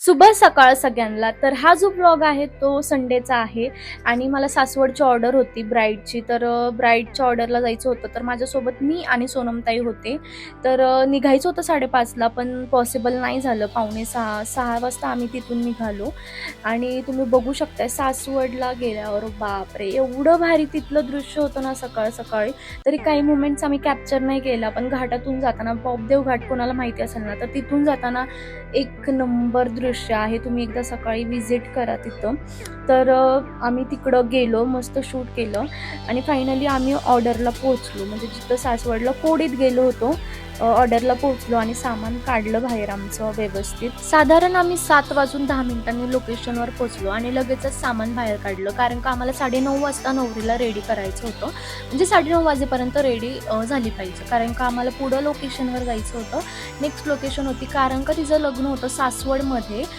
शुभ सकाळ सगळ्यांना. तर हा जो ब्लॉग आहे तो संडेचा आहे आणि मला सासवडची ऑर्डर होती ब्राईडची. तर ब्राईडच्या ऑर्डरला जायचं होतं. तर माझ्यासोबत मी आणि सोनमताई होते. तर निघायचं होतं 5:30ला, पण पॉसिबल नाही झालं. 5:45-6 वाजता आम्ही तिथून निघालो आणि तुम्ही बघू शकताय सासवडला गेल्यावर बापरे! एवढं भारी तिथलं दृश्य होतं ना सकाळ सकाळी. तरी काही मोमेंट्स आम्ही कॅप्चर नाही केला, पण घाटातून जाताना बॉबदेव घाट कोणाला माहिती असेल ना, तर तिथून जाताना एक नंबर दृश्य आहे. तुम्ही एकदा सकाळी व्हिजिट करा तिथं. तर आम्ही तिकडं गेलो, मस्त शूट केलं आणि फायनली आम्ही ऑर्डरला पोहोचलो. म्हणजे जिथं सासवडला कोडीत गेलो होतो, ऑर्डरला पोहोचलो आणि सामान काढलं बाहेर आमचं व्यवस्थित. साधारण आम्ही 7:10 लोकेशनवर पोहोचलो आणि लगेचच सामान बाहेर काढलं, कारण का आम्हाला 9:30 वाजता नवरीला रेडी करायचं होतं. म्हणजे 9:30 वाजेपर्यंत रेडी झाली पाहिजे, कारण का आम्हाला पुढं लोकेशनवर जायचं होतं. नेक्स्ट लोकेशन होती, कारण का तिचं लग्न होतं सासवडमध्ये